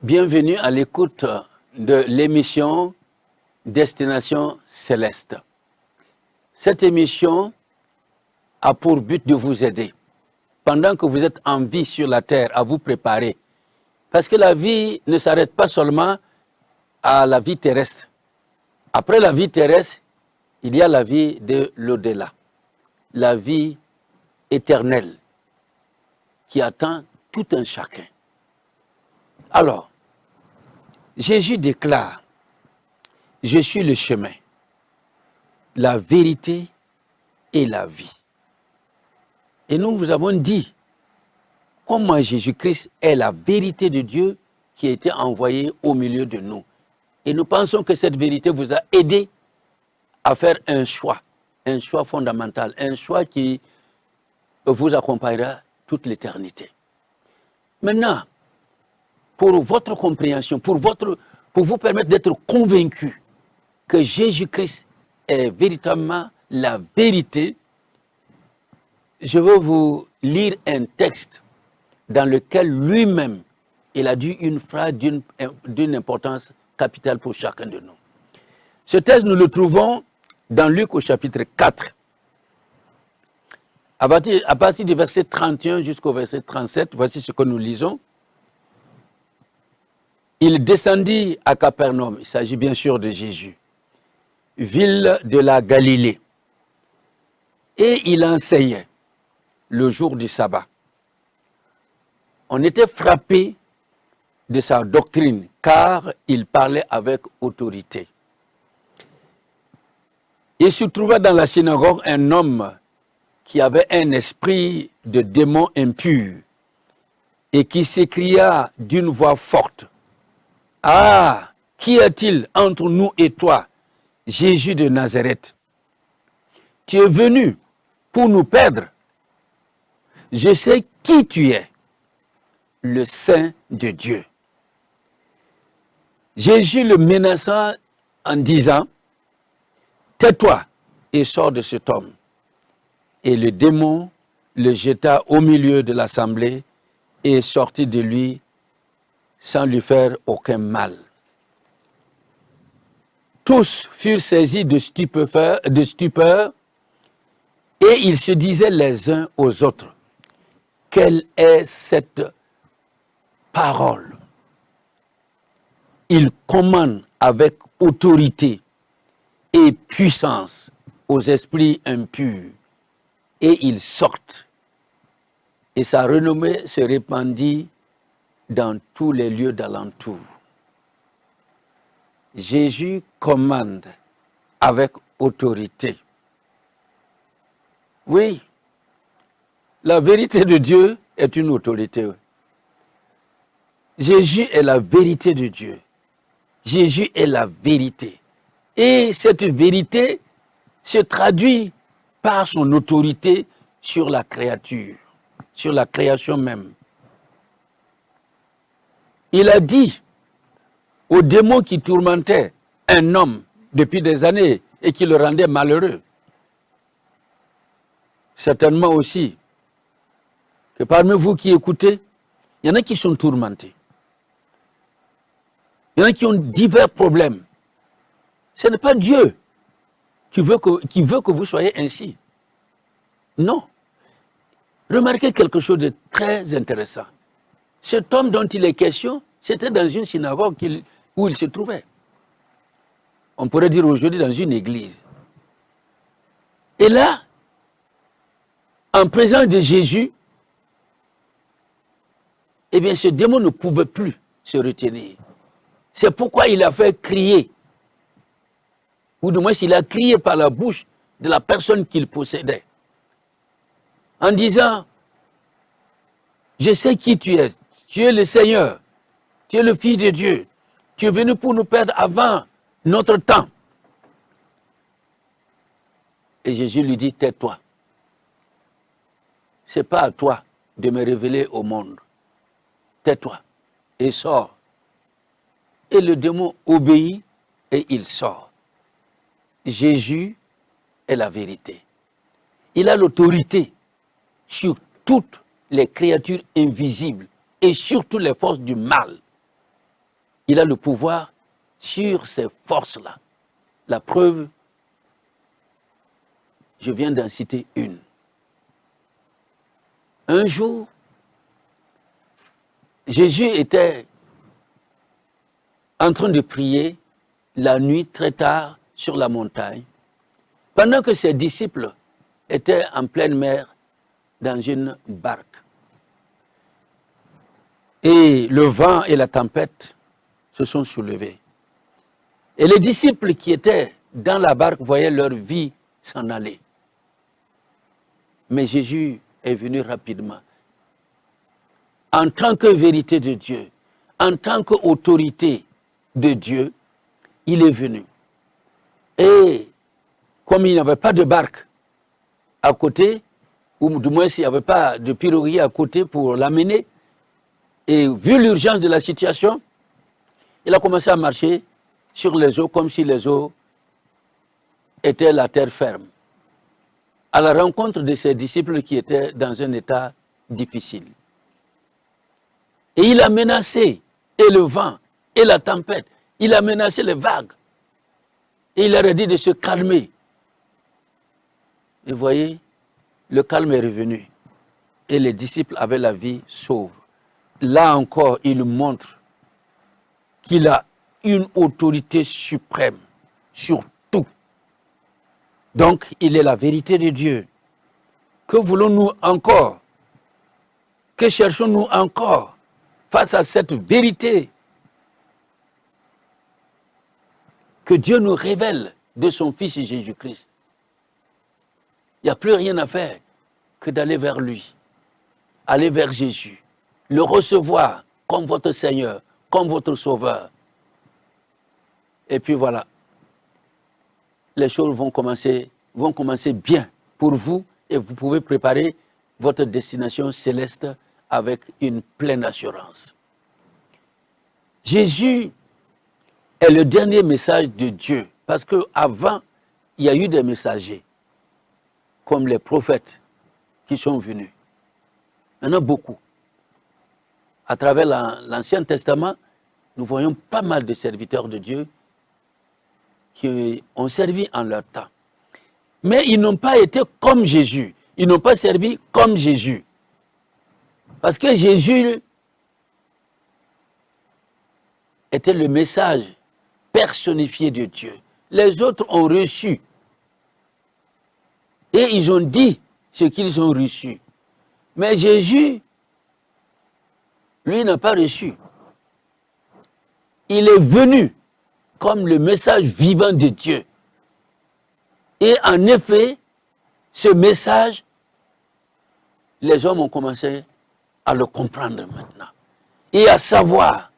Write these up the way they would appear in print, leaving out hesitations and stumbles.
Bienvenue à l'écoute de l'émission Destination Céleste. Cette émission a pour but de vous aider pendant que vous êtes en vie sur la terre à vous préparer. Parce que la vie ne s'arrête pas seulement à la vie terrestre. Après la vie terrestre, il y a la vie de l'au-delà, la vie éternelle qui attend tout un chacun. Alors, Jésus déclare, « Je suis le chemin, la vérité et la vie. » Et nous vous avons dit comment Jésus-Christ est la vérité de Dieu qui a été envoyée au milieu de nous. Et nous pensons que cette vérité vous a aidé à faire un choix fondamental, un choix qui vous accompagnera toute l'éternité. Maintenant, pour votre compréhension, pour vous permettre d'être convaincu que Jésus-Christ est véritablement la vérité, je veux vous lire un texte dans lequel lui-même, il a dit une phrase d'une importance capitale pour chacun de nous. Ce texte, nous le trouvons dans Luc au chapitre 4, à partir du verset 31 jusqu'au verset 37, voici ce que nous lisons. Il descendit à Capernaum, il s'agit bien sûr de Jésus, ville de la Galilée, et il enseignait le jour du sabbat. On était frappé de sa doctrine, car il parlait avec autorité. Il se trouvait dans la synagogue un homme qui avait un esprit de démon impur et qui s'écria d'une voix forte, « Ah, qui est-il entre nous et toi, Jésus de Nazareth? Tu es venu pour nous perdre. Je sais qui tu es, le Saint de Dieu. » Jésus le menaça en disant, « Tais-toi et sors de cet homme. » Et le démon le jeta au milieu de l'assemblée et sortit de lui sans lui faire aucun mal. Tous furent saisis de stupeur et ils se disaient les uns aux autres, « Quelle est cette parole? » Il commande avec autorité et puissance aux esprits impurs et ils sortent. Et sa renommée se répandit dans tous les lieux d'alentour. Jésus commande avec autorité. Oui, la vérité de Dieu est une autorité. Jésus est la vérité de Dieu. Jésus est la vérité. Et cette vérité se traduit par son autorité sur la créature, sur la création même. Il a dit aux démons qui tourmentaient un homme depuis des années et qui le rendaient malheureux, certainement aussi, que parmi vous qui écoutez, il y en a qui sont tourmentés. Il y en a qui ont divers problèmes. Ce n'est pas Dieu qui veut que vous soyez ainsi. Non. Remarquez quelque chose de très intéressant. Cet homme dont il est question, c'était dans une synagogue où il se trouvait. On pourrait dire aujourd'hui dans une église. Et là, en présence de Jésus, eh bien ce démon ne pouvait plus se retenir. C'est pourquoi il a fait crier, ou du moins il a crié par la bouche de la personne qu'il possédait, en disant, « Je sais qui tu es le Seigneur, tu es le Fils de Dieu, tu es venu pour nous perdre avant notre temps. » Et Jésus lui dit, « Tais-toi. Ce n'est pas à toi de me révéler au monde. Tais-toi et sors. » Et le démon obéit et il sort. Jésus est la vérité. Il a l'autorité sur toutes les créatures invisibles et surtout les forces du mal. il a le pouvoir sur ces forces-là. La preuve, je viens d'en citer une. Un jour, Jésus était en train de prier la nuit très tard sur la montagne, pendant que ses disciples étaient en pleine mer dans une barque. Et le vent et la tempête se sont soulevés. Et les disciples qui étaient dans la barque voyaient leur vie s'en aller. Mais Jésus est venu rapidement. En tant que vérité de Dieu, en tant qu'autorité de Dieu, il est venu. Et comme il n'y avait pas de barque à côté, ou du moins s'il n'y avait pas de pirogue à côté pour l'amener, et vu l'urgence de la situation, il a commencé à marcher sur les eaux comme si les eaux étaient la terre ferme, à la rencontre de ses disciples qui étaient dans un état difficile. Et il a menacé et le vent et la tempête, il a menacé les vagues. Et il leur a dit de se calmer. Et vous voyez, le calme est revenu. Et les disciples avaient la vie sauve. Là encore, il montre qu'il a une autorité suprême sur tout. Donc, il est la vérité de Dieu. Que voulons-nous encore? Que cherchons-nous encore face à cette vérité que Dieu nous révèle de son Fils Jésus-Christ? Il n'y a plus rien à faire que d'aller vers lui, aller vers Jésus, le recevoir comme votre Seigneur, comme votre Sauveur. Et puis voilà, les choses vont commencer bien pour vous et vous pouvez préparer votre destination céleste avec une pleine assurance. Jésus est le dernier message de Dieu parce qu'avant, il y a eu des messagers comme les prophètes qui sont venus. Il y en a beaucoup. À travers l'Ancien Testament, nous voyons pas mal de serviteurs de Dieu qui ont servi en leur temps. Mais ils n'ont pas été comme Jésus. Ils n'ont pas servi comme Jésus. Parce que Jésus était le message personnifié de Dieu. Les autres ont reçu. Et ils ont dit ce qu'ils ont reçu. Mais Jésus, lui, n'a pas reçu. Il est venu comme le message vivant de Dieu. Et en effet, ce message, les hommes ont commencé à le comprendre maintenant. Et à savoir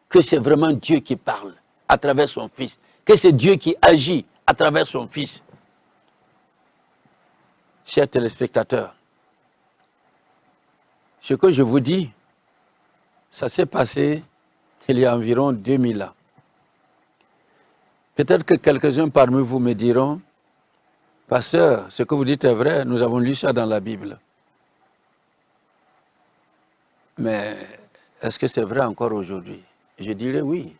que c'est vraiment Dieu qui parle à travers son Fils. Que c'est Dieu qui agit à travers son Fils. Chers téléspectateurs, ce que je vous dis, ça s'est passé il y a environ 2000 ans. Peut-être que quelques-uns parmi vous me diront, pasteur, ce que vous dites est vrai, nous avons lu ça dans la Bible. Mais est-ce que c'est vrai encore aujourd'hui? Je dirais oui,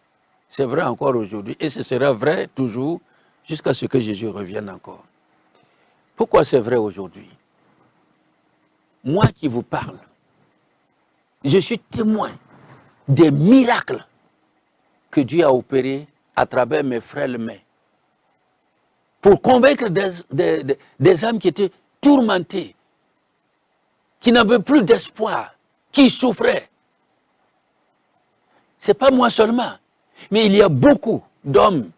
c'est vrai encore aujourd'hui et ce sera vrai toujours jusqu'à ce que Jésus revienne encore. Pourquoi c'est vrai aujourd'hui? Moi qui vous parle, je suis témoin des miracles que Dieu a opérés à travers mes frères mains pour convaincre des âmes qui étaient tourmentées, qui n'avaient plus d'espoir, qui souffraient. Ce n'est pas moi seulement, mais il y a beaucoup d'hommes,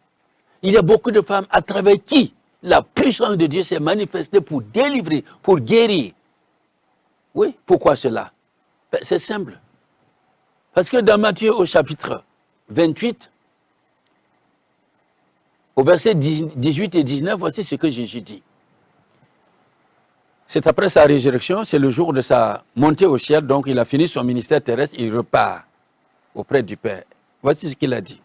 il y a beaucoup de femmes à travers qui la puissance de Dieu s'est manifestée pour délivrer, pour guérir. Oui, pourquoi cela? C'est simple. Parce que dans Matthieu au chapitre 28, au verset 18 et 19, voici ce que Jésus dit. C'est après sa résurrection, c'est le jour de sa montée au ciel, donc il a fini son ministère terrestre, il repart auprès du Père. Voici ce qu'il a dit.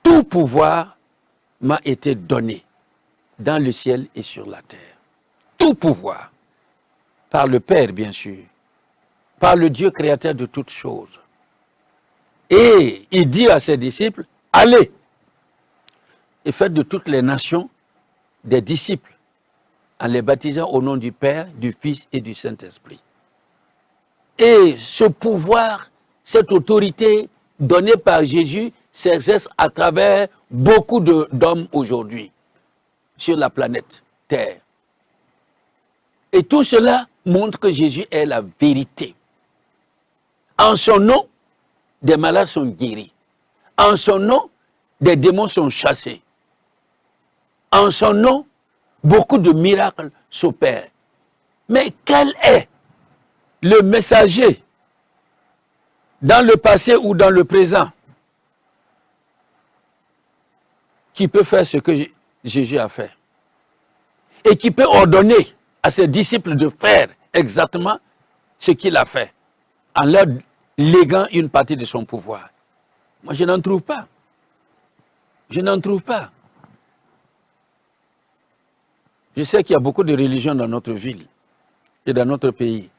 Tout pouvoir m'a été donné dans le ciel et sur la terre. Tout pouvoir. Par le Père, bien sûr. Par le Dieu créateur de toutes choses. Et il dit à ses disciples, allez et faites de toutes les nations des disciples en les baptisant au nom du Père, du Fils et du Saint-Esprit. Et ce pouvoir, cette autorité donnée par Jésus s'exerce à travers beaucoup d'hommes aujourd'hui sur la planète Terre. Et tout cela montre que Jésus est la vérité. En son nom, des malades sont guéris. En son nom, des démons sont chassés. En son nom, beaucoup de miracles s'opèrent. Mais quel est le messager dans le passé ou dans le présent qui peut faire ce que Jésus a fait et qui peut ordonner à ses disciples de faire exactement ce qu'il a fait en leur léguant une partie de son pouvoir? Moi, je n'en trouve pas. Je n'en trouve pas. Je sais qu'il y a beaucoup de religions dans notre ville et dans notre pays.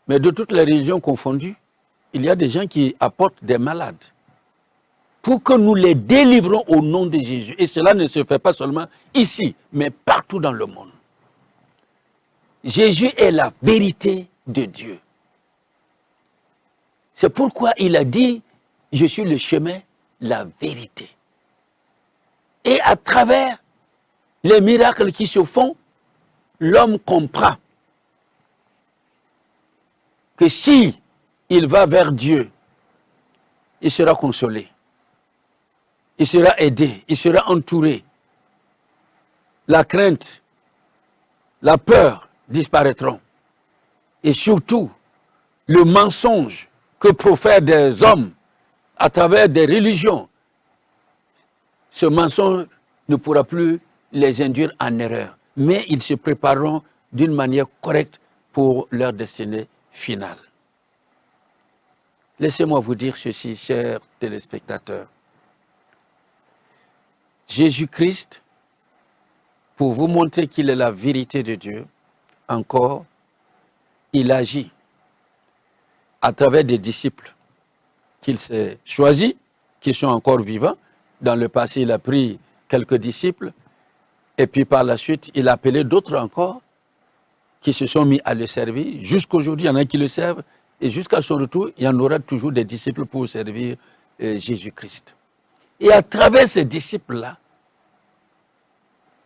Mais de toutes les religions confondues, il y a des gens qui apportent des malades pour que nous les délivrons au nom de Jésus. Et cela ne se fait pas seulement ici, mais partout dans le monde. Jésus est la vérité de Dieu. C'est pourquoi il a dit, je suis le chemin, la vérité. Et à travers les miracles qui se font, l'homme comprend que si il va vers Dieu, il sera consolé, il sera aidé, il sera entouré. La crainte, la peur disparaîtront. Et surtout, le mensonge que profèrent des hommes à travers des religions, ce mensonge ne pourra plus les induire en erreur. Mais ils se prépareront d'une manière correcte pour leur destinée finale. Laissez-moi vous dire ceci, chers téléspectateurs. Jésus-Christ, pour vous montrer qu'il est la vérité de Dieu, encore, il agit à travers des disciples qu'il s'est choisis, qui sont encore vivants. Dans le passé, il a pris quelques disciples, et puis par la suite, il a appelé d'autres encore, qui se sont mis à le servir. Jusqu'aujourd'hui, il y en a qui le servent, et jusqu'à son retour, il y en aura toujours des disciples pour servir Jésus-Christ. Et à travers ces disciples-là,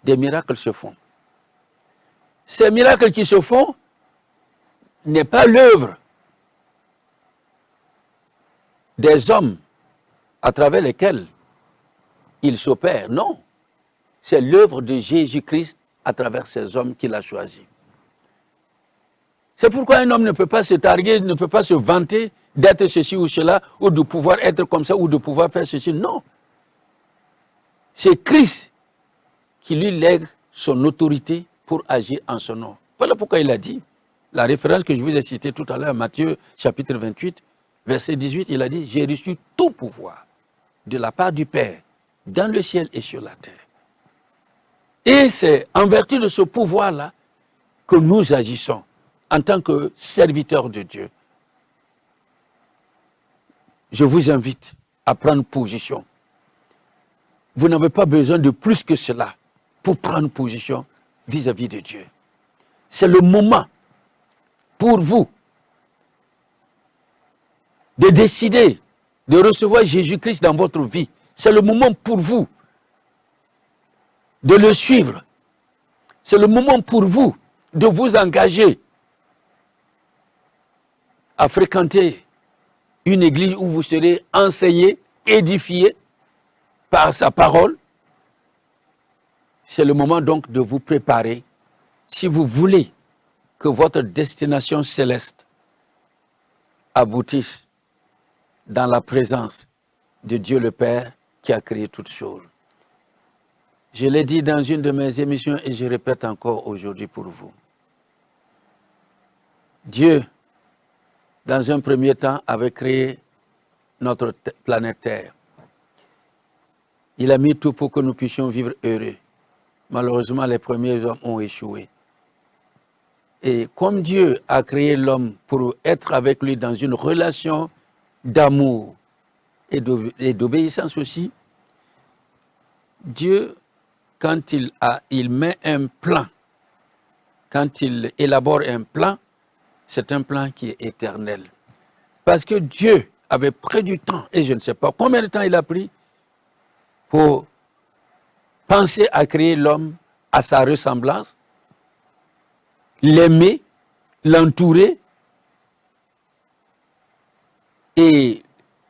des miracles se font. Ces miracles qui se font n'est pas l'œuvre des hommes à travers lesquels ils s'opèrent. Non, c'est l'œuvre de Jésus-Christ à travers ces hommes qu'il a choisis. C'est pourquoi un homme ne peut pas se targuer, ne peut pas se vanter d'être ceci ou cela, ou de pouvoir être comme ça, ou de pouvoir faire ceci. Non. C'est Christ qui lui lègue son autorité pour agir en son nom. Voilà pourquoi il a dit, la référence que je vous ai citée tout à l'heure, Matthieu chapitre 28, verset 18, il a dit, j'ai reçu tout pouvoir de la part du Père, dans le ciel et sur la terre. Et c'est en vertu de ce pouvoir-là que nous agissons en tant que serviteurs de Dieu. Je vous invite à prendre position. Vous n'avez pas besoin de plus que cela pour prendre position vis-à-vis de Dieu. C'est le moment pour vous de décider de recevoir Jésus-Christ dans votre vie. C'est le moment pour vous de le suivre. C'est le moment pour vous de vous engager à fréquenter une église où vous serez enseigné, édifié par sa parole. C'est le moment donc de vous préparer si vous voulez que votre destination céleste aboutisse dans la présence de Dieu le Père qui a créé toutes choses. Je l'ai dit dans une de mes émissions et je répète encore aujourd'hui pour vous. Dieu, dans un premier temps, avait créé notre planète Terre. Il a mis tout pour que nous puissions vivre heureux. Malheureusement, les premiers hommes ont échoué. Et comme Dieu a créé l'homme pour être avec lui dans une relation d'amour et d'obéissance aussi, Dieu, quand il met un plan, quand il élabore un plan, c'est un plan qui est éternel. Parce que Dieu avait pris du temps, et je ne sais pas combien de temps il a pris, pour penser à créer l'homme à sa ressemblance, l'aimer, l'entourer et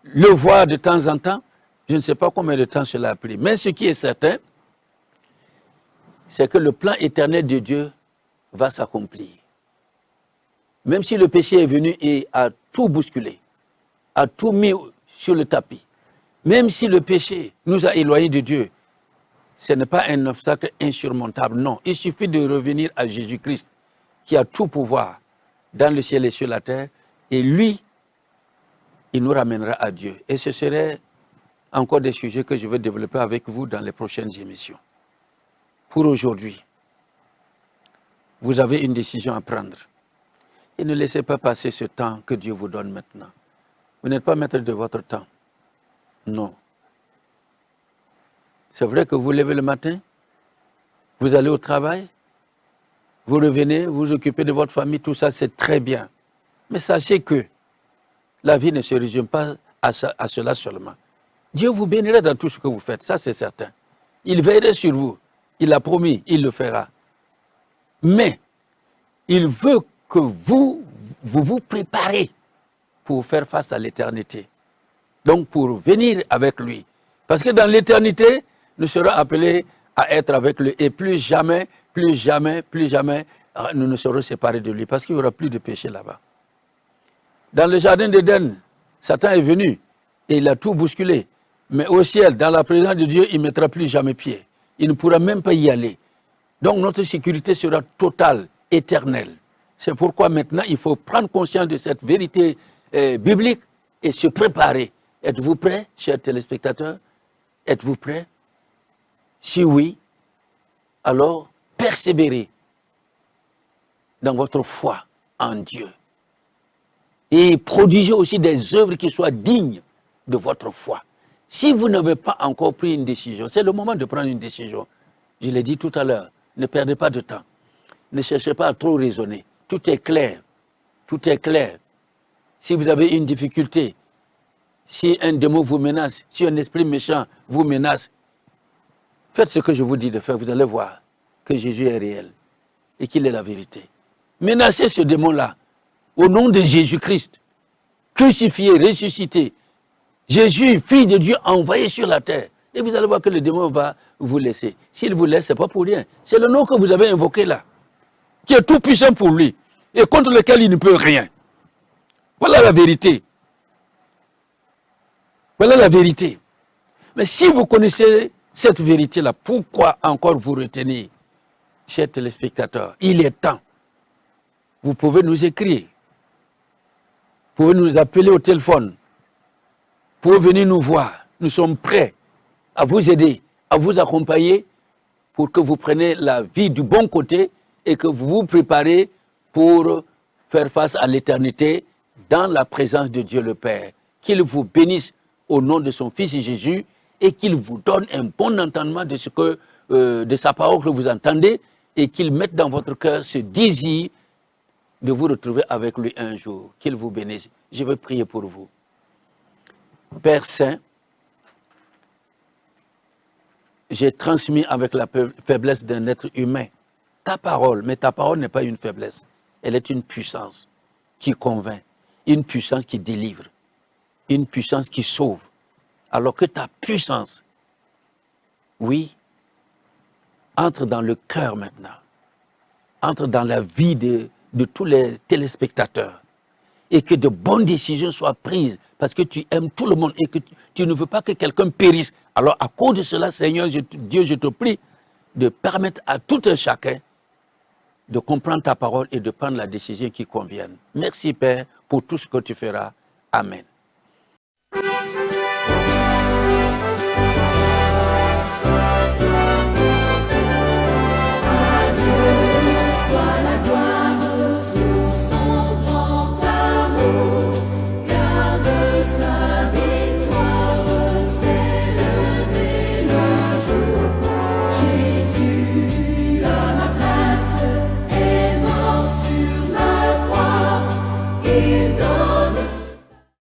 le voir de temps en temps. Je ne sais pas combien de temps cela a pris. Mais ce qui est certain, c'est que le plan éternel de Dieu va s'accomplir. Même si le péché est venu et a tout bousculé, a tout mis sur le tapis, même si le péché nous a éloignés de Dieu, ce n'est pas un obstacle insurmontable, non. Il suffit de revenir à Jésus-Christ, qui a tout pouvoir dans le ciel et sur la terre, et lui, il nous ramènera à Dieu. Et ce serait encore des sujets que je vais développer avec vous dans les prochaines émissions. Pour aujourd'hui, vous avez une décision à prendre. Et ne laissez pas passer ce temps que Dieu vous donne maintenant. Vous n'êtes pas maître de votre temps. Non. C'est vrai que vous levez le matin, vous allez au travail, vous revenez, vous vous occupez de votre famille, tout ça c'est très bien. Mais sachez que la vie ne se résume pas à cela seulement. Dieu vous bénira dans tout ce que vous faites, ça c'est certain. Il veillera sur vous, il a promis, il le fera. Mais il veut que vous vous préparez pour faire face à l'éternité. Donc pour venir avec lui. Parce que dans l'éternité, nous serons appelés à être avec lui. Et plus jamais, nous ne serons séparés de lui. Parce qu'il n'y aura plus de péché là-bas. Dans le jardin d'Éden, Satan est venu et il a tout bousculé. Mais au ciel, dans la présence de Dieu, il ne mettra plus jamais pied. Il ne pourra même pas y aller. Donc notre sécurité sera totale, éternelle. C'est pourquoi maintenant, il faut prendre conscience de cette vérité biblique et se préparer. Êtes-vous prêts, chers téléspectateurs? Êtes-vous prêts? Si oui, alors persévérez dans votre foi en Dieu. Et produisez aussi des œuvres qui soient dignes de votre foi. Si vous n'avez pas encore pris une décision, c'est le moment de prendre une décision. Je l'ai dit tout à l'heure, ne perdez pas de temps. Ne cherchez pas à trop raisonner. Tout est clair. Tout est clair. Si vous avez une difficulté, si un démon vous menace, si un esprit méchant vous menace, faites ce que je vous dis de faire. Vous allez voir que Jésus est réel et qu'il est la vérité. Menacez ce démon-là au nom de Jésus-Christ, crucifié, ressuscité. Jésus, Fils de Dieu, envoyé sur la terre. Et vous allez voir que le démon va vous laisser. S'il vous laisse, ce n'est pas pour rien. C'est le nom que vous avez invoqué là, qui est tout puissant pour lui et contre lequel il ne peut rien. Voilà la vérité. Voilà la vérité. Mais si vous connaissez cette vérité-là, pourquoi encore vous retenir, chers téléspectateurs? Il est temps. Vous pouvez nous écrire. Vous pouvez nous appeler au téléphone. Vous pouvez venir nous voir. Nous sommes prêts à vous aider, à vous accompagner pour que vous preniez la vie du bon côté et que vous vous préparez pour faire face à l'éternité dans la présence de Dieu le Père. Qu'il vous bénisse au nom de son Fils Jésus et qu'il vous donne un bon entendement de ce que, de sa parole que vous entendez et qu'il mette dans votre cœur ce désir de vous retrouver avec lui un jour. Qu'il vous bénisse. Je vais prier pour vous. Père Saint, j'ai transmis avec la faiblesse d'un être humain ta parole, mais ta parole n'est pas une faiblesse. Elle est une puissance qui convainc, une puissance qui délivre, une puissance qui sauve. Alors que ta puissance, oui, entre dans le cœur maintenant, entre dans la vie de tous les téléspectateurs et que de bonnes décisions soient prises parce que tu aimes tout le monde et que tu ne veux pas que quelqu'un périsse. Alors à cause de cela, Seigneur, Dieu, je te prie de permettre à tout un chacun de comprendre ta parole et de prendre la décision qui convienne. Merci Père pour tout ce que tu feras. Amen.